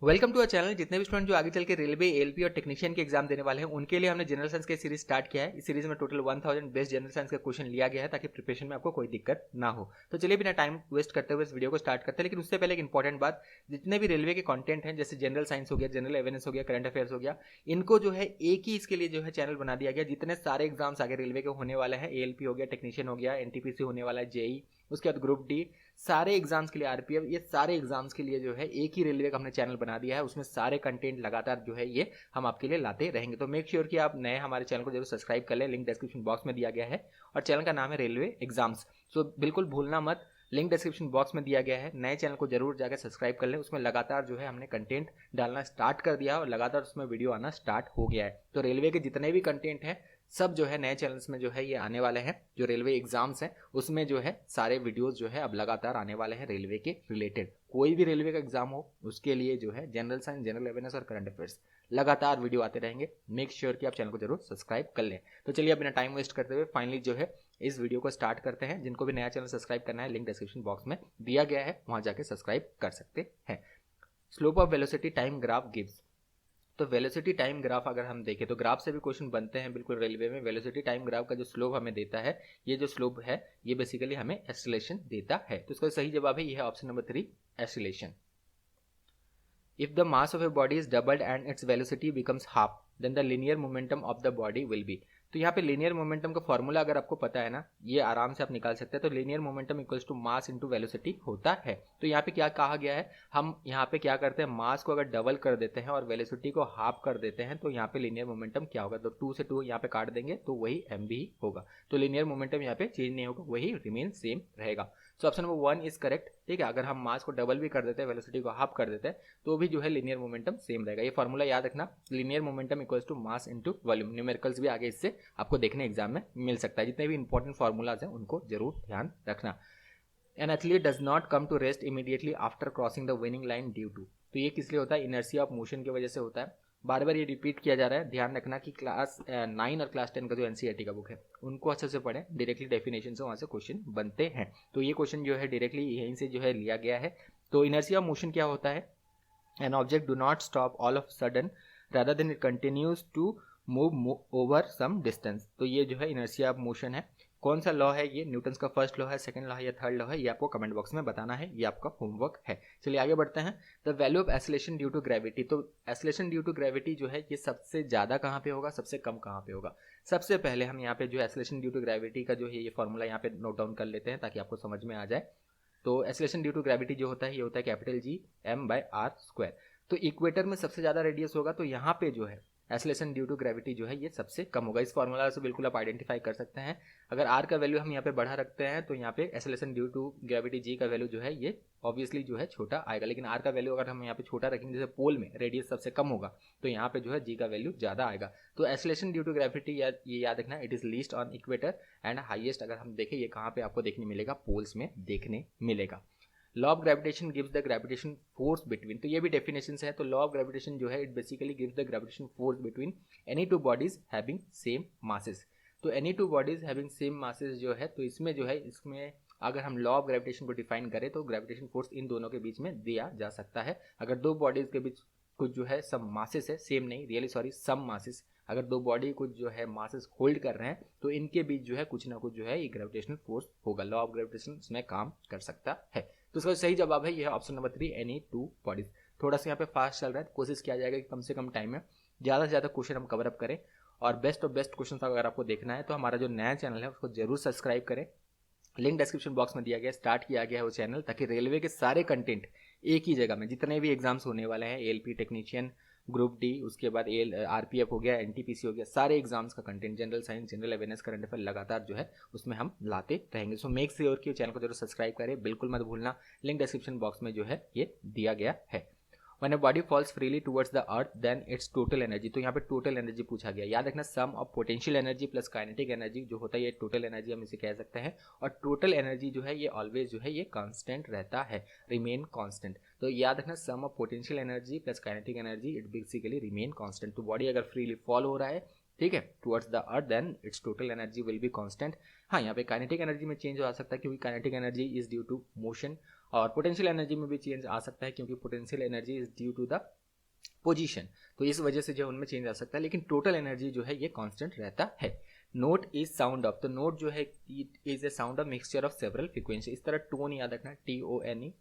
Welcome to our channel. जितने भी student जो आगे चल के रेलवे एलपी और टेक्नीशियन के एग्जाम देने वाले हैं उनके लिए हमने जनरल साइंस की सीरीज स्टार्ट किया है। इस सीरीज में टोटल 1000 बेस्ट जनरल साइंस का क्वेश्चन लिया गया है ताकि प्रिपरेशन में आपको कोई दिक्कत ना हो। तो चलिए बिना टाइम वेस्ट करते हुए इस वीडियो को स्टार्ट करते हैं। लेकिन उससे पहले एक इंपॉर्टेंट बात, जितने भी रेलवे के कंटेंट हैं जैसे जनरल साइंस हो गया, जनरल अवेयरनेस हो गया, करंट अफेयर्स हो गया, इनको जो है एक ही इसके लिए जो है चैनल बना दिया गया। जितने सारे एग्जाम्स आगे रेलवे के होने वाले हैं, एएलपी हो गया, टेक्नीशियन हो गया, एनटीपीसी होने वाला है, जेई, उसके बाद ग्रुप डी, सारे एग्जाम्स के लिए आरपीएफ, ये सारे एग्जाम्स के लिए जो है एक ही रेलवे का हमने चैनल बना दिया है। उसमें सारे कंटेंट लगातार जो है ये हम आपके लिए लाते रहेंगे। तो मेक श्योर कि आप नए हमारे चैनल को जरूर सब्सक्राइब कर लें। लिंक डिस्क्रिप्शन बॉक्स में दिया गया है और चैनल का नाम है रेलवे एग्जाम्स। सो बिल्कुल भूलना मत, लिंक डिस्क्रिप्शन बॉक्स में दिया गया है। नए चैनल को जरूर जाकर सब्सक्राइब कर लें। उसमें लगातार जो है हमने कंटेंट डालना स्टार्ट कर दिया और लगातार उसमें वीडियो आना स्टार्ट हो गया है। तो रेलवे के जितने भी कंटेंट हैं सब जो है नए चैनल्स में जो है ये आने वाले हैं। जो रेलवे एग्जाम्स हैं उसमें जो है सारे वीडियोस जो है अब लगातार आने वाले हैं रेलवे के रिलेटेड। कोई भी रेलवे का एग्जाम हो उसके लिए जो है जनरल साइंस, जनरल अवेयरनेस और करंट अफेयर्स लगातार वीडियो आते रहेंगे। मेक श्योर कि आप चैनल को जरूर सब्सक्राइब कर लें। तो चलिए अब बिना टाइम वेस्ट करते हुए फाइनली जो है इस वीडियो को स्टार्ट करते हैं। जिनको भी नया चैनल सब्सक्राइब करना है लिंक डिस्क्रिप्शन बॉक्स में दिया गया है, वहां जाके सब्सक्राइब कर सकते हैं। Slope of velocity time graph gives. तो वेलोसिटी टाइम ग्राफ अगर हम देखें तो ग्राफ से भी क्वेश्चन बनते हैं बिल्कुल रेलवे में। वेलोसिटी टाइम ग्राफ का जो स्लोप हमें देता है, ये जो स्लोप है ये बेसिकली हमें एक्सीलरेशन देता है। तो इसका सही जवाब है, ये है option number 3, acceleration. If the mass of a body is doubled and its velocity becomes half, then the linear momentum of the body will be। तो यहाँ पे लीनियर मोमेंटम का फॉर्मूला अगर आपको पता है ना, ये आराम से आप निकाल सकते हैं। तो linear momentum equals to mass into velocity होता है। तो यहाँ पे क्या कहा गया है, हम यहाँ पे क्या करते हैं, मास को अगर डबल कर देते हैं और वेलोसिटी को हाफ कर देते हैं तो यहाँ पे लीनियर मोमेंटम क्या होगा। तो 2 से 2 यहाँ पे काट देंगे तो वही एम ही होगा। तो लीनियर मोमेंटम यहाँ पे चेंज नहीं होगा, वही रिमेन सेम रहेगा। So option number 1 is correct. ठीक है, अगर हम मास को डबल भी कर देते हैं, वेलोसिटी को हाफ कर देते हैं तो भी जो है लीनियर मोमेंटम सेम रहेगा। ये फॉर्मूला याद रखना, linear momentum equals to mass into volume. Numericals भी आगे इससे आपको देखने एग्जाम में मिल सकता है। जितने भी इंपॉर्टेंट फॉर्मूलाज हैं उनको जरूर ध्यान रखना। An athlete does not come to rest immediately after crossing the winning line due to. तो ये किस लिए होता है, इनर्शिया ऑफ मोशन की वजह से होता है। बार बार ये रिपीट किया जा रहा है, ध्यान रखना कि क्लास 9 और क्लास 10 का जो एनसीईआरटी का बुक है उनको अच्छे से पढ़ें। डायरेक्टली डेफिनेशन से वहाँ से क्वेश्चन बनते हैं। तो ये क्वेश्चन जो है डायरेक्टली यहीं से जो है लिया गया है। तो इनर्शिया ऑफ मोशन क्या होता है, an object do not stop all of sudden rather than it continues to move over some distance. तो ये जो है इनर्शिया ऑफ मोशन है। कौन सा लॉ है, ये न्यूटन्स का फर्स्ट लॉ है, सेकंड लॉ है या थर्ड लॉ है, ये आपको कमेंट बॉक्स में बताना है। ये आपका होमवर्क है। चलिए आगे बढ़ते हैं। The value of acceleration due to gravity. तो एक्सीलरेशन ड्यू टू ग्रेविटी जो है ये सबसे ज्यादा कहाँ पे होगा, सबसे कम कहाँ पे होगा। सबसे पहले हम यहाँ पे जो एक्सीलरेशन ड्यू टू ग्रेविटी का जो है ये फॉर्मूला यहाँ पे नोट डाउन कर लेते हैं ताकि आपको समझ में आ जाए। तो एक्सीलरेशन ड्यू टू ग्रेविटी जो होता है ये होता है capital G M by R square. तो इक्वेटर में सबसे ज्यादा रेडियस होगा, तो यहाँ पे जो है एक्सीलरेशन ड्यू टू ग्रेविटी जो है ये सबसे कम होगा। इस फॉर्मूला से बिल्कुल आप आइडेंटिफाई कर सकते हैं। अगर आर का वैल्यू हम यहाँ पे बढ़ा रखते हैं तो यहाँ पे acceleration due to gravity G का वैल्यू जो है ये ऑब्वियसली जो है छोटा आएगा। लेकिन आर का वैल्यू अगर हम यहाँ पे छोटा रखेंगे, जैसे पोल में रेडियस सबसे कम होगा तो यहाँ पे जो है जी का वैल्यू ज्यादा आएगा। तो एक्सीलरेशन ड्यू टू ग्रेविटी ये याद रखना, it is least on equator and highest अगर हम देखें ये कहाँ पे आपको देखने मिलेगा, पोल्स में देखने मिलेगा। Law of gravitation gives the gravitation force between. तो ये भी डेफिनेशन है। तो लॉ ऑफ ग्रेविटेशन जो है it basically gives the gravitation force between any two bodies having same masses. तो any two bodies having same masses जो है, तो इसमें जो है इसमें अगर हम लॉ ऑफ ग्रेविटेशन को डिफाइन करें तो ग्रेविटेशन फोर्स इन दोनों के बीच में दिया जा सकता है। अगर दो बॉडीज के बीच कुछ जो है सम मासेस है, सेम नहीं रियली सॉरी सम मासेस, अगर दो बॉडी कुछ जो है मासेस होल्ड कर रहे हैं तो इनके बीच जो है कुछ ना कुछ जो है ये ग्रेविटेशनल फोर्स होगा। लॉ ऑफ ग्रेविटेशन इसमें काम कर सकता है। तो इसका सही जवाब है यह option number 3, any two bodies. थोड़ा सा यहाँ पे फास्ट चल रहा है, कोशिश किया जाएगा कि कम से कम टाइम में ज़्यादा से ज़्यादा क्वेश्चन हम कवर अप करें। और बेस्ट ऑफ बेस्ट क्वेश्चन अगर आपको देखना है तो हमारा जो नया चैनल है उसको जरूर सब्सक्राइब करें। लिंक डिस्क्रिप्शन बॉक्स में दिया गया, स्टार्ट किया गया है वो चैनल, ताकि रेलवे के सारे कंटेंट एक ही जगह में, जितने भी एग्जाम्स होने वाले हैं, एएलपी, टेक्नीशियन, ग्रुप डी, उसके बाद आरपीएफ हो गया, एनटीपीसी हो गया, सारे एग्जाम्स का content, general science, general awareness, current affair लगातार जो है उसमें हम लाते रहेंगे। सो मेक श्योर कि चैनल को जरूर सब्सक्राइब करें, बिल्कुल मत भूलना। लिंक डिस्क्रिप्शन बॉक्स में जो है ये दिया गया है। When a body falls freely towards the earth, then its total energy। तो यहाँ पे टोटल एनर्जी पूछा गया, याद रखना sum of potential energy plus kinetic energy जो होता है ये टोटल एनर्जी हम इसे कह सकते हैं। और टोटल एनर्जी जो है ये ऑलवेज जो है ये कांस्टेंट रहता है, रिमेन कांस्टेंट। तो याद रखना sum of potential energy plus kinetic energy it basically remain constant. तो बॉडी अगर फ्रीली फॉल हो रहा है, ठीक है, towards the earth, then its total energy will be constant. हाँ, यहाँ पे काइनेटिक एनर्जी में चेंज हो सकता है क्योंकि kinetic energy is due to motion और पोटेंशियल एनर्जी में भी चेंज आ सकता है क्योंकि potential energy is due to the position, तो इस वजह से जो उनमें चेंज आ सकता है, लेकिन टोटल एनर्जी जो है ये कांस्टेंट रहता है। नोट इज साउंड ऑफ, तो नोट जो है it is a sound of mixture of several frequency. इस तरह टोन याद रखना, TONE।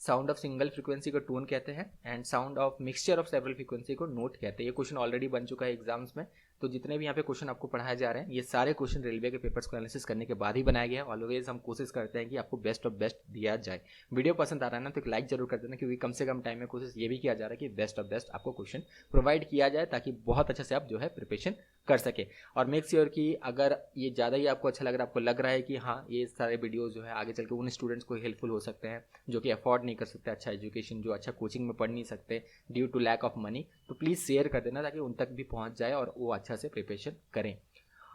Sound of single frequency को टोन कहते हैं and sound of mixture of several frequency को नोट कहते हैं। ये क्वेश्चन ऑलरेडी बन चुका है एग्जाम्स में, तो जितने भी यहाँ पे क्वेश्चन आपको पढ़ाए जा रहे हैं ये सारे क्वेश्चन रेलवे के पेपर्स को एनालिसिस करने के बाद ही बनाया गया है। ऑलवेज हम कोशिश करते हैं कि आपको बेस्ट ऑफ बेस्ट दिया जाए। वीडियो पसंद आ रहा है ना तो एक लाइक जरूर कर देना, क्योंकि कम से कम टाइम में कोशिश ये भी किया जा रहा है कि बेस्ट ऑफ बेस्ट आपको क्वेश्चन प्रोवाइड किया जाए ताकि बहुत अच्छे से आप जो है प्रिपरेशन कर सके। और मेक श्योर कि अगर ये ज़्यादा ही आपको अच्छा लग रहा है, आपको लग रहा है कि हाँ ये सारे वीडियोज़ जो है आगे चल के उन स्टूडेंट्स को हेल्पफुल हो सकते हैं जो कि अफोर्ड नहीं कर सकते अच्छा एजुकेशन, जो अच्छा कोचिंग में पढ़ नहीं सकते due to lack of money, तो प्लीज़ शेयर कर देना ताकि उन तक भी पहुंच जाए और वो अच्छा से प्रिपरेशन करें।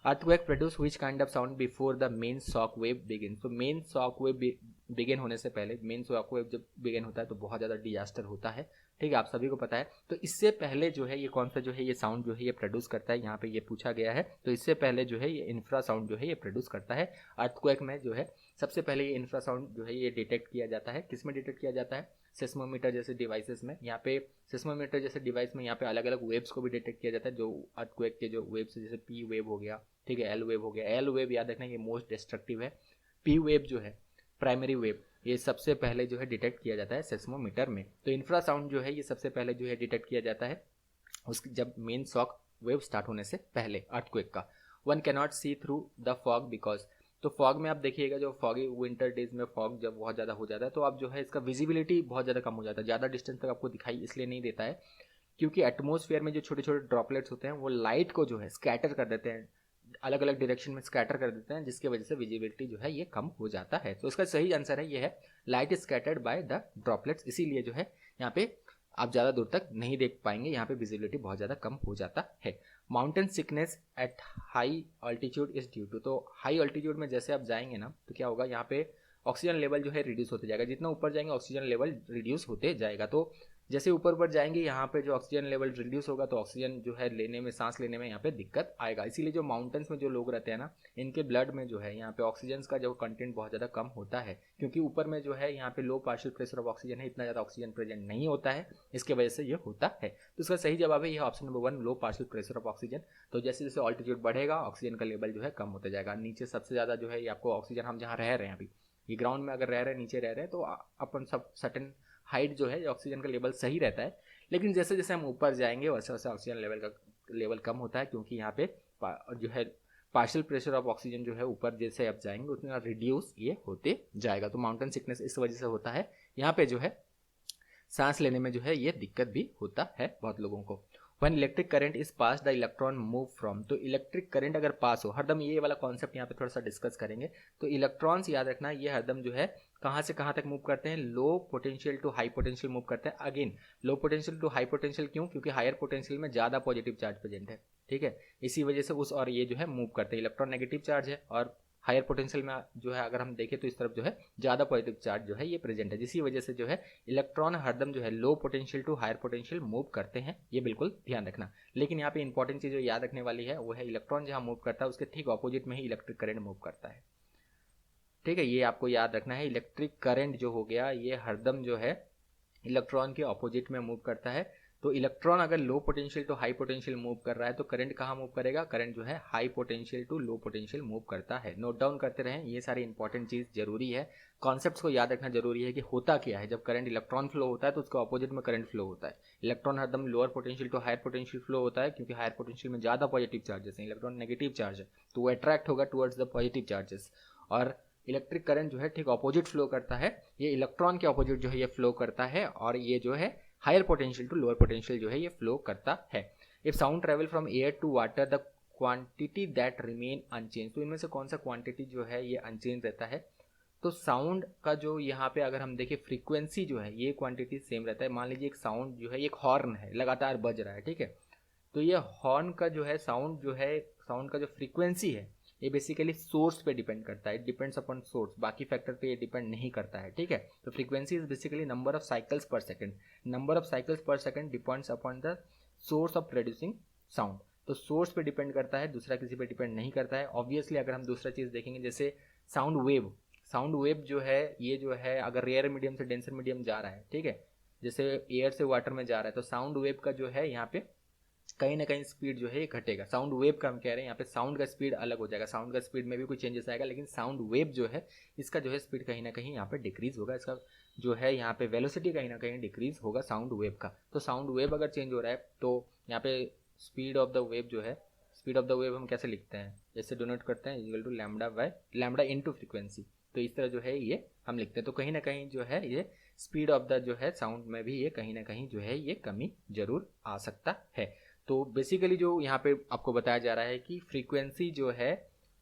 Earthquake produce which kind of sound before the main shock wave begin, तो मेन शॉक वेव बिगिन होने से पहले, मेन शॉक वेव जब बिगिन होता है तो बहुत ज़्यादा डिजास्टर होता है, ठीक है, आप सभी को पता है। तो इससे पहले जो है ये कौन सा जो है ये साउंड जो है ये प्रोड्यूस करता है, यहाँ पे ये पूछा गया है। तो इससे पहले जो है ये इंफ्रा साउंड जो है ये प्रोड्यूस करता है। अर्थक्वेक में जो है सबसे पहले ये इंफ्रा साउंड जो है ये डिटेक्ट किया जाता है। किस में डिटेक्ट किया जाता है? सेस्मोमीटर जैसे डिवाइसेस में। यहाँ पे सेस्मोमीटर जैसे डिवाइस में यहाँ पे अलग अलग वेव्स को भी डिटेक्ट किया जाता है, जो अर्थक्वेक के जो वेव्स है, जैसे P वेव हो गया, ठीक है, L वेव हो गया। L वेव याद रखना ये मोस्ट डिस्ट्रक्टिव है। P वेव जो है प्राइमरी वेव, ये सबसे पहले जो है डिटेक्ट किया जाता है सेस्मोमीटर में। तो इंफ्रा साउंड जो है ये सबसे पहले जो है डिटेक्ट किया जाता है उसकी जब मेन शॉक वेव स्टार्ट होने से पहले अर्थक्वेक का। One cannot see through the fog because, तो फॉग में आप देखिएगा जो फॉगी विंटर डेज में फॉग जब बहुत ज़्यादा हो जाता है तो आप जो है इसका विजिबिलिटी बहुत ज़्यादा कम हो जाता है, ज़्यादा डिस्टेंस तक आपको दिखाई इसलिए नहीं देता है क्योंकि एटमॉस्फेयर में जो छोटे छोटे ड्रॉपलेट्स होते हैं वो लाइट को जो है स्कैटर कर देते हैं, अलग अलग डायरेक्शन में स्कैटर कर देते हैं, जिसकी वजह से विजिबिलिटी जो है ये कम हो जाता है। तो इसका सही आंसर है ये है light scattered by the droplets, इसीलिए जो है यहाँ पे आप ज़्यादा दूर तक नहीं देख पाएंगे, यहाँ पे विजिबिलिटी बहुत ज़्यादा कम हो जाता है। Mountain sickness at high altitude is due to, तो हाई ऑल्टीट्यूड में जैसे आप जाएंगे ना तो क्या होगा, यहाँ पे ऑक्सीजन लेवल जो है रिड्यूस होते जाएगा, जितना ऊपर जाएंगे ऑक्सीजन लेवल रिड्यूस होते जाएगा। तो जैसे ऊपर ऊपर जाएंगे यहाँ पे जो ऑक्सीजन लेवल रिड्यूस होगा तो ऑक्सीजन जो है लेने में, सांस लेने में यहाँ पे दिक्कत आएगा। इसीलिए जो माउंटेन्स में जो लोग रहते हैं ना इनके ब्लड में जो है यहाँ पे ऑक्सीजन का जो कंटेंट बहुत ज़्यादा कम होता है, क्योंकि ऊपर में जो है यहाँ पे लो पार्शियल प्रेशर ऑफ ऑक्सीजन है, इतना ज़्यादा ऑक्सीजन प्रेजेंट नहीं होता है, इसके वजह से ये होता है। तो इसका सही जवाब है ये option number 1, low partial pressure of oxygen. तो जैसे जैसे ऑल्टीट्यूड बढ़ेगा ऑक्सीजन का लेवल जो है कम होता जाएगा। नीचे सबसे ज़्यादा जो है ये आपको ऑक्सीजन, हम जहाँ रह रहे हैं अभी ये ग्राउंड में अगर रह रहे हैं, नीचे रह रहे हैं, तो अपन सब सर्टेन हाइट जो है ऑक्सीजन का लेवल सही रहता है, लेकिन जैसे जैसे हम ऊपर जाएंगे वैसे वैसे ऑक्सीजन लेवल का लेवल कम होता है, क्योंकि यहाँ पे जो है पार्शियल प्रेशर ऑफ ऑक्सीजन जो है ऊपर जैसे आप जाएंगे उतना रिड्यूस ये होते जाएगा। तो माउंटेन सिकनेस इस वजह से होता है, यहाँ पे जो है सांस लेने में जो है ये दिक्कत भी होता है बहुत लोगों को। When electric current is pass the electron move from, तो इलेक्ट्रिक करंट अगर पास हो, हरदम ये वाला कॉन्सेप्ट यहाँ पे थोड़ा सा डिस्कस करेंगे। तो इलेक्ट्रॉन्स याद रखना ये हरदम जो है कहाँ से कहाँ तक मूव करते हैं, low potential to high potential move करते हैं। Again low potential to high potential क्यों? क्योंकि हायर पोटेंशियल में ज़्यादा पॉजिटिव चार्ज प्रेजेंट है, ठीक है, इसी वजह से उस और ये जो है मूव करते हैं। इलेक्ट्रॉन नेगेटिव चार्ज है और हायर पोटेंशियल में जो है अगर हम देखें तो इस तरफ जो है ज़्यादा पॉजिटिव चार्ज जो है ये प्रेजेंट है, जिसकी वजह से जो है इलेक्ट्रॉन हरदम जो है low potential to higher potential move करते हैं, ये बिल्कुल ध्यान रखना। लेकिन यहाँ पे इंपॉर्टेंट चीज़ जो याद रखने वाली है वो है इलेक्ट्रॉन जहाँ मूव करता है उसके ठीक ऑपोजिट में ही इलेक्ट्रिक करंट मूव करता है, ठीक है, ये आपको याद रखना है। इलेक्ट्रिक करंट जो हो गया ये हरदम जो है इलेक्ट्रॉन के ऑपोजिट में मूव करता है। तो इलेक्ट्रॉन अगर low potential to high potential move कर रहा है तो करंट कहाँ मूव करेगा? करंट जो है high potential to low potential move करता है। नोट डाउन करते रहें, ये सारी इंपॉर्टेंट चीज़ जरूरी है, कॉन्सेप्ट्स को याद रखना जरूरी है कि होता क्या है। जब करंट इलेक्ट्रॉन फ्लो होता है तो उसके ऑपोजिट में करंट फ्लो होता है। इलेक्ट्रॉन हरदम lower potential to higher potential flow होता है, क्योंकि हायर पोटेंशियल में ज़्यादा पॉजिटिव चार्जेस हैं, इलेक्ट्रॉन नेगेटिव चार्ज है तो वो अट्रैक्ट होगा टुवर्ड्स द पॉजिटिव चार्जेस। और इलेक्ट्रिक करंट जो है ठीक ऑपोजिट फ्लो करता है, ये इलेक्ट्रॉन के ऑपोजिट जो है ये फ्लो करता है, और ये जो है higher potential to lower potential जो है ये फ्लो करता है। If sound travel from air to water the quantity that remain unchange, तो इनमें से कौन सा क्वांटिटी जो है ये अनचेंज रहता है? तो साउंड का जो यहाँ पे अगर हम देखें फ्रीक्वेंसी जो है ये क्वांटिटी सेम रहता है। मान लीजिए एक साउंड जो है एक हॉर्न है लगातार बज रहा है, ठीक है, तो ये हॉर्न का जो है साउंड का जो फ्रीक्वेंसी है ये बेसिकली सोर्स पे डिपेंड करता है, इट डिपेंड्स अपॉन सोर्स, बाकी फैक्टर पे ये डिपेंड नहीं करता है, ठीक है। तो frequency is basically number of cycles पर सेकंड, नंबर ऑफ साइकिल्स पर second depends upon the source of producing sound. तो सोर्स पे डिपेंड करता है, दूसरा किसी पे डिपेंड नहीं करता है। ऑब्वियसली अगर हम दूसरा चीज़ देखेंगे जैसे साउंड साउंड वेव जो है ये जो है अगर रेयर मीडियम से डेंसर मीडियम जा रहा है, ठीक है, जैसे एयर से वाटर में जा रहा है, तो साउंड वेव का जो है यहाँ पे कहीं ना कहीं स्पीड जो है ये घटेगा। साउंड वेव का हम कह रहे हैं, यहाँ पे साउंड का स्पीड अलग हो जाएगा, साउंड का स्पीड में भी कोई चेंजेस आएगा, लेकिन साउंड वेव जो है इसका जो है स्पीड कहीं ना कहीं यहाँ पे डिक्रीज होगा, इसका जो है यहाँ पे वेलोसिटी कहीं ना कहीं डिक्रीज होगा साउंड वेव का। तो साउंड वेव अगर चेंज हो रहा है तो यहाँ पे स्पीड ऑफ द वेव जो है, स्पीड ऑफ द वेव हम कैसे लिखते हैं, जैसे डोनेट करते हैं equal to lambda by lambda into frequency, तो इस तरह जो है ये हम लिखते हैं। तो कहीं ना कहीं जो है ये स्पीड ऑफ द जो है साउंड में भी ये कहीं ना कहीं जो है ये कमी जरूर आ सकता है। तो बेसिकली जो यहाँ पे आपको बताया जा रहा है कि फ्रीक्वेंसी जो है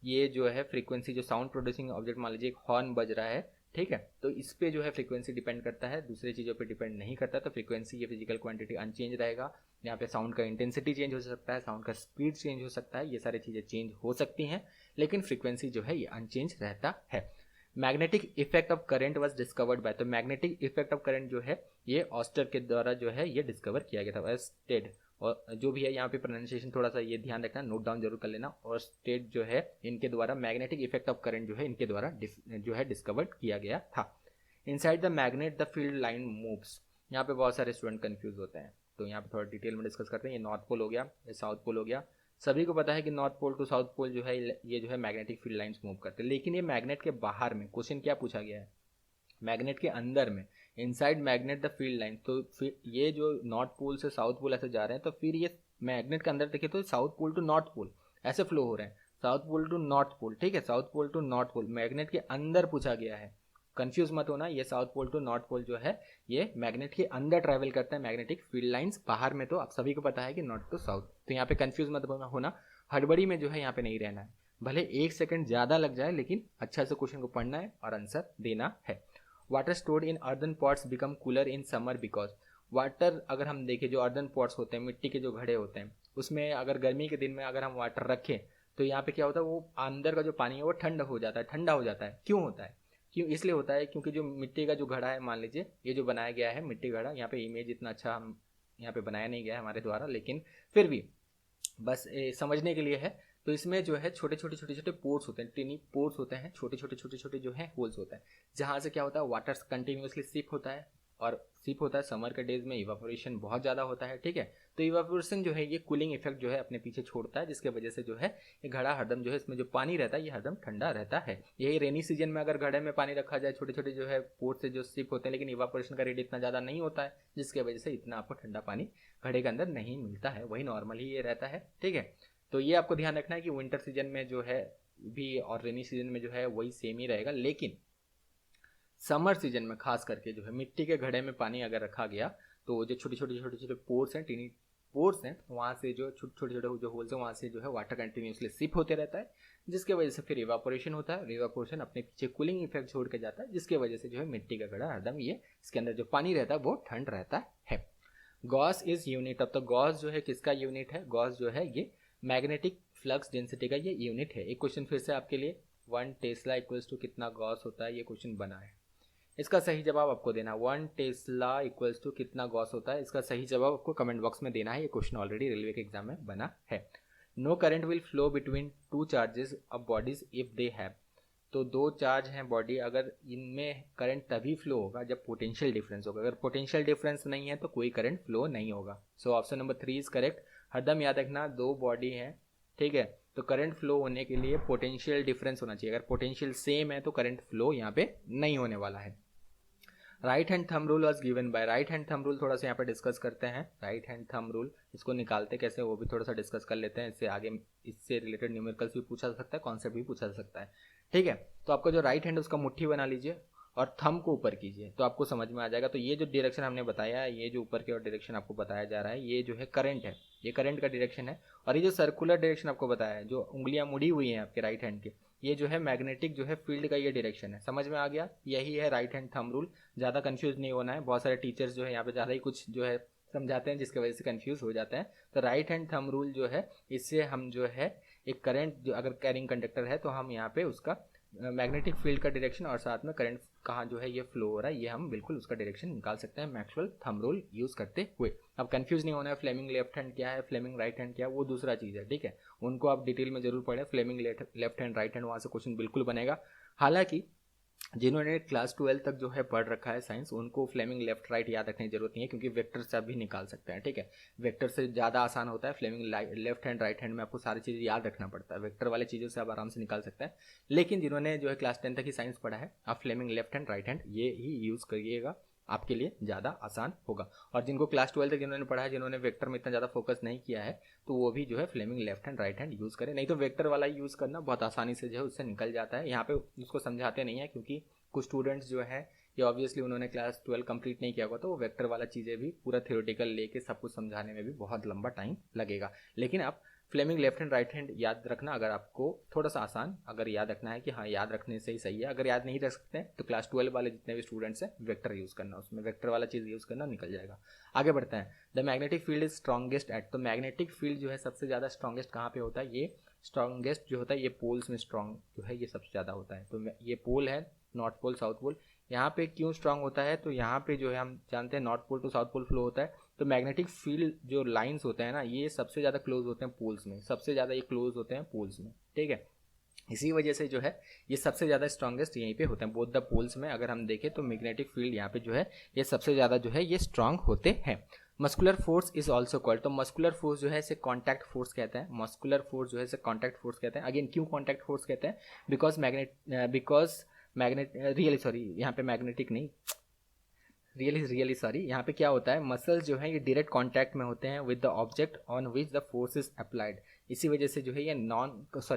ये जो है फ्रीक्वेंसी जो साउंड प्रोड्यूसिंग ऑब्जेक्ट, मान लीजिए एक हॉर्न बज रहा है, ठीक है, तो इस पे जो है फ्रीक्वेंसी डिपेंड करता है, दूसरी चीज़ों पे डिपेंड नहीं करता। तो फ्रीक्वेंसी ये फिजिकल क्वांटिटी अनचेंज रहेगा, यहाँ पे साउंड का इंटेंसिटी चेंज हो सकता है, साउंड का स्पीड चेंज हो सकता है, ये सारी चीज़ें चेंज हो सकती हैं, लेकिन फ्रीक्वेंसी जो है ये अनचेंज रहता है। Magnetic effect of current was discovered by, तो मैग्नेटिक इफेक्ट ऑफ करंट जो है ये ऑस्टर के द्वारा जो है ये डिस्कवर किया गया था। स्टेड और जो भी है यहाँ पे प्रोनाउंसिएशन थोड़ा सा ये ध्यान रखना, नोट डाउन जरूर कर लेना। और स्टेट जो है इनके द्वारा मैग्नेटिक इफेक्ट ऑफ करंट जो है इनके द्वारा जो है डिस्कवर्ड किया गया था। Inside the magnet the field line moves, यहाँ पे बहुत सारे स्टूडेंट कंफ्यूज होते हैं, तो यहाँ पे थोड़ा डिटेल में डिस्कस करते हैं। ये नॉर्थ पोल हो गया, ये साउथ पोल हो गया, सभी को पता है कि north pole to south pole जो है ये जो है मैग्नेटिक फील्ड लाइंस मूव करते हैं, लेकिन ये मैग्नेट के बाहर में क्वेश्चन क्या पूछा गया है, मैग्नेट के अंदर में, inside magnet the field line, तो फिर ये जो नॉर्थ पोल से साउथ पोल ऐसे जा रहे हैं, तो फिर ये मैग्नेट के अंदर देखिए तो south pole to north pole ऐसे फ्लो हो रहे हैं, south pole to north pole, ठीक है, south pole to north pole magnet के अंदर पूछा गया है, कंफ्यूज मत होना, ये south pole to north pole जो है ये मैग्नेट के अंदर ट्रैवल करता है, मैग्नेटिक फील्ड लाइंस बाहर में तो आप सभी को पता है कि नॉर्थ टू साउथ। तो यहाँ पे कंफ्यूज मत होना, हड़बड़ी में जो है यहाँ पे नहीं रहना है, भले 1 सेकंड ज़्यादा लग जाए लेकिन अच्छा से क्वेश्चन को पढ़ना है और आंसर देना है। Water stored in earthen pots become cooler in summer because, water अगर हम देखें जो अर्दन पॉट्स होते हैं, मिट्टी के जो घड़े होते हैं, उसमें अगर गर्मी के दिन में अगर हम वाटर रखें तो यहाँ पे क्या होता है, वो अंदर का जो पानी है वो ठंडा हो जाता है, ठंडा हो जाता है। क्यों होता है, क्यों, इसलिए होता है क्योंकि जो मिट्टी का जो घड़ा है, मान लीजिए ये जो बनाया गया है मिट्टी घड़ा, यहाँ पे इमेज इतना अच्छा हम यहाँ पे बनाया नहीं गया है हमारे द्वारा, लेकिन फिर भी बस समझने के लिए है। तो इसमें जो है छोटे छोटे पोर्स होते हैं, टिनी पोर्स होते हैं, छोटे जो है होल्स होते हैं, जहाँ से क्या होता है वाटर कंटिन्यूसली सिप होता है, और सिप होता है समर के डेज में इवापोरेशन बहुत ज़्यादा होता है, ठीक है, तो इवापोरेशन जो है ये कूलिंग इफेक्ट जो है अपने पीछे छोड़ता है, जिसके वजह से जो है ये घड़ा हरदम जो है इसमें जो पानी रहता है ये हरदम ठंडा रहता है। यही रेनी सीजन में अगर घड़े में पानी रखा जाए, छोटे छोटे जो है पोर्ट से जो सिप होते हैं, लेकिन इवापोरेशन का रेट इतना ज़्यादा नहीं होता है, जिसके वजह से इतना आपको ठंडा पानी घड़े के अंदर नहीं मिलता है, वही नॉर्मल ही ये रहता है, ठीक है। तो ये आपको ध्यान रखना है कि विंटर सीजन में जो है भी और रेनी सीजन में जो है वही सेम ही रहेगा, लेकिन समर सीजन में खास करके जो है मिट्टी के घड़े में पानी अगर रखा गया तो जो छोटे पोर्स हैं, टीनी पोर्स हैं, वहाँ से जो छोटे जो होल्स हैं वहाँ से जो है वाटर कंटिन्यूसली सिप होते रहता है, जिसके वजह से फिर इवापोरेशन होता है, इवापोरेशन अपने पीछे कूलिंग इफेक्ट छोड़ के जाता है, जिसके वजह से जो है मिट्टी का घड़ा हरदम ये इसके अंदर जो पानी रहता है वो ठंड रहता है। गॉस इज यूनिट ऑफ, तो गॉस जो है किसका यूनिट है, गॉस जो है ये मैग्नेटिक फ्लक्स डेंसिटी का ये यूनिट है। एक क्वेश्चन फिर से आपके लिए, 1 टेस्ला इक्वल्स टू कितना गॉस होता है, ये क्वेश्चन बना है, इसका सही जवाब आपको देना, 1 टेस्ला इक्वल्स टू कितना गॉस होता है, इसका सही जवाब आपको कमेंट बॉक्स में देना है। ये क्वेश्चन ऑलरेडी रेलवे के एग्जाम में बना है। No current will flow between 2 charges of bodies if they have, तो 2 चार्ज हैं बॉडी, अगर इनमें करंट तभी फ्लो होगा जब पोटेंशियल डिफरेंस होगा, अगर पोटेंशियल डिफरेंस नहीं है तो कोई करंट फ्लो नहीं होगा। So option number 3 is correct. हरदम याद रखना 2 बॉडी हैं, ठीक है, तो करंट फ्लो होने के लिए पोटेंशियल डिफरेंस होना चाहिए, अगर पोटेंशियल सेम है तो करंट फ्लो यहाँ पे नहीं होने वाला है। Right hand thumb rule was given by, right hand thumb rule थोड़ा सा यहाँ पे डिस्कस करते हैं। राइट हैंड थंब रूल इसको निकालते कैसे वो भी थोड़ा सा डिस्कस कर लेते हैं, इससे आगे इससे रिलेटेड न्यूमेरिकल्स भी पूछा जा सकता है, कॉन्सेप्ट भी पूछा जा सकता है, ठीक है। तो आपका जो राइट हैंड उसका मुट्ठी बना लीजिए और थंब को ऊपर कीजिए तो आपको समझ में आ जाएगा। तो ये जो डायरेक्शन हमने बताया है, ये जो ऊपर की ओर डायरेक्शन आपको बताया जा रहा है, ये जो है करंट है, ये करंट का डायरेक्शन है, और ये जो सर्कुलर डायरेक्शन आपको बताया है, जो उंगलियां मुड़ी हुई हैं आपके राइट हैंड की, ये जो है मैग्नेटिक जो है फील्ड का ये डायरेक्शन है। समझ में आ गया, यही है राइट हैंड थंब रूल। ज़्यादा कंफ्यूज नहीं होना है, बहुत सारे टीचर्स जो है यहाँ पे ज़्यादा ही कुछ जो है समझाते हैं जिसकी वजह से कंफ्यूज हो जाते हैं। तो राइट हैंड थंब रूल जो है इससे हम जो है एक करंट जो अगर कैरिंग कंडक्टर है तो हम यहाँ पे उसका मैग्नेटिक फील्ड का डायरेक्शन और साथ में करंट कहाँ जो है ये फ्लो हो रहा है, ये हम बिल्कुल उसका डायरेक्शन निकाल सकते हैं मैक्सवेल थंब रूल यूज करते हुए। अब कंफ्यूज नहीं होना है, फ्लेमिंग लेफ्ट हैंड क्या है, फ्लेमिंग राइट हैंड क्या है, वो दूसरा चीज़ है, ठीक है, उनको आप डिटेल में जरूर पढ़ें। Fleming left hand right hand वहाँ से क्वेश्चन बिल्कुल बनेगा। हालांकि जिन्होंने क्लास 12 तक जो है पढ़ रखा है साइंस, उनको फ्लेमिंग लेफ्ट राइट याद रखने की जरूरत नहीं है, क्योंकि वेक्टर से आप भी निकाल सकते हैं, ठीक है। वेक्टर से ज़्यादा आसान होता है, Fleming left hand right hand में आपको सारी चीज़ें याद रखना पड़ता है, वेक्टर वाले चीज़ों से आप आराम से निकाल सकते हैं। लेकिन जिन्होंने जो है क्लास 10 तक ही साइंस पढ़ा है, आप Fleming left hand right hand ये ही यूज़ करिएगा, आपके लिए ज़्यादा आसान होगा। और जिनको क्लास 12 तक जिन्होंने पढ़ा है, जिन्होंने वेक्टर में इतना ज़्यादा फोकस नहीं किया है, तो वो भी जो है Fleming left hand right hand use करें, नहीं तो वेक्टर वाला यूज़ करना बहुत आसानी से जो है उससे निकल जाता है। यहाँ पे उसको समझाते नहीं है, क्योंकि कुछ स्टूडेंट्स जो है ये ऑब्वियसली उन्होंने क्लास 12 कंप्लीट नहीं किया होगा, तो वो वेक्टर वाला चीज़ें भी पूरा थ्योरेटिकल लेके सब कुछ समझाने में भी बहुत लंबा टाइम लगेगा। लेकिन आप Fleming left hand right hand याद रखना, अगर आपको थोड़ा सा आसान अगर याद रखना है कि हाँ याद रखने से ही सही है, अगर याद नहीं रख सकते हैं तो क्लास 12 वाले जितने भी स्टूडेंट्स हैं वेक्टर यूज़ करना, उसमें वेक्टर वाला चीज़ यूज़ करना, निकल जाएगा। आगे बढ़ते हैं। The magnetic field is strongest at, तो मैग्नेटिक फील्ड जो है सबसे ज़्यादा स्ट्रॉन्गेस्ट कहाँ पे होता है, ये स्ट्रॉन्गेस्ट जो होता है ये पोल्स में स्ट्रॉन्ग जो है ये सबसे ज़्यादा होता है। तो ये पोल है, नॉर्थ पोल साउथ पोल, यहाँ पे क्यों स्ट्रांग होता है, तो यहाँ पे जो है हम जानते हैं north pole to south pole flow होता है, तो मैग्नेटिक फील्ड जो लाइंस होते हैं ना ये सबसे ज़्यादा क्लोज होते हैं पोल्स में, सबसे ज़्यादा ये क्लोज होते हैं पोल्स में, ठीक है। इसी वजह से जो है ये सबसे ज़्यादा स्ट्रांगेस्ट यहीं पे होते हैं, बोथ द पोल्स में अगर हम देखें तो मैग्नेटिक फील्ड यहाँ पे जो है ये सबसे ज़्यादा जो है ये स्ट्रांग होते हैं। Muscular force is also called, तो मस्कुलर फोर्स जो है इसे कॉन्टैक्ट फोर्स कहते हैं, मस्कुलर फोर्स जो है इसे कॉन्टैक्ट फोर्स कहते हैं। अगेन क्यों कॉन्टैक्ट फोर्स कहते हैं, बिकॉज मैग्नेट रियली सॉरी, यहाँ पे मैग्नेटिक नहीं, रियली सॉरी, यहाँ पे क्या होता है, मसल्स जो है ये डायरेक्ट कांटेक्ट में होते हैं with the object on which the force is applied, इसी वजह से जो है ये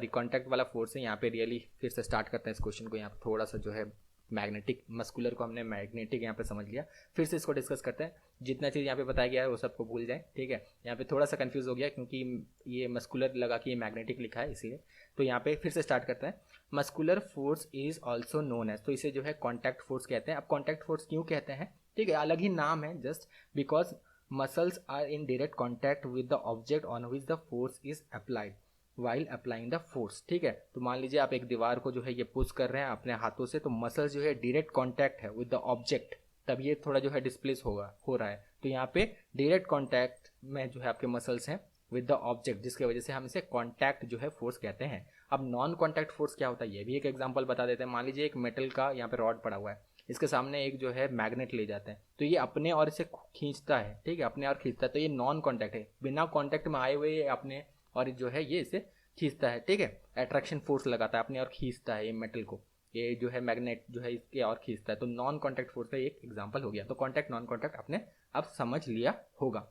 कॉन्टैक्ट वाला फोर्स है। यहाँ पे रियली फिर से स्टार्ट करते हैं इस क्वेश्चन को, यहाँ पे थोड़ा सा जो है मैग्नेटिक मस्कुलर को हमने मैग्नेटिक यहाँ पे समझ लिया, फिर से इसको डिस्कस करते हैं। जितना चीज़ यहाँ पे बताया गया है वो सबको भूल जाए, ठीक है। यहाँ पे थोड़ा सा कंफ्यूज हो गया क्योंकि ये मस्कुलर लगा कि ये मैग्नेटिक लिखा है इसीलिए, तो यहाँ पे फिर से स्टार्ट करते हैं। Muscular force is also known as, तो इसे जो है कॉन्टैक्ट फोर्स कहते हैं। अब कॉन्टैक्ट फोर्स क्यों कहते हैं, ठीक है, अलग ही नाम है, just because muscles are in direct contact with the object on which the force is applied while applying the force, ठीक है। तो मान लीजिए आप एक दीवार को जो है ये पुश कर रहे हैं अपने हाथों से, तो मसल्स जो है डायरेक्ट कॉन्टैक्ट है विद द ऑब्जेक्ट, तब ये थोड़ा जो है डिस्प्लेस हो रहा है, तो यहाँ पे डायरेक्ट कॉन्टैक्ट में जो है आपके मसल्स हैं विद द ऑब्जेक्ट, जिसकी वजह से हम इसे कॉन्टैक्ट जो है फोर्स कहते हैं। अब नॉन कॉन्टैक्ट फोर्स क्या होता है ये भी एक एग्जांपल बता देते हैं। मान लीजिए एक मेटल का यहाँ पे रॉड पड़ा हुआ है, इसके सामने एक जो है मैग्नेट ले जाते हैं, तो ये अपने और इसे खींचता है, ठीक है, अपने और खींचता है, तो ये नॉन कॉन्टैक्ट है, बिना कॉन्टैक्ट में आए हुए अपने और जो है ये इसे खींचता है, ठीक है, अट्रैक्शन फोर्स लगाता है अपने और खींचता है ये मेटल को, ये जो है मैग्नेट जो है इसके और खींचता है, तो नॉन कॉन्टैक्ट फोर्स का एक एग्जांपल हो गया। तो कॉन्टैक्ट नॉन कॉन्टैक्ट आपने अब समझ लिया होगा।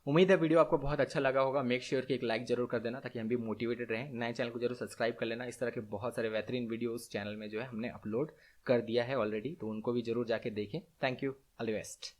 उम्मीद है वीडियो आपको बहुत अच्छा लगा होगा। मेक श्योर कि एक लाइक जरूर कर देना ताकि हम भी मोटिवेटेड रहें। नए चैनल को जरूर सब्सक्राइब कर लेना, इस तरह के बहुत सारे बेहतरीन वीडियो उस चैनल में जो है हमने अपलोड कर दिया है ऑलरेडी, तो उनको भी जरूर जाके देखें। Thank you, all the best.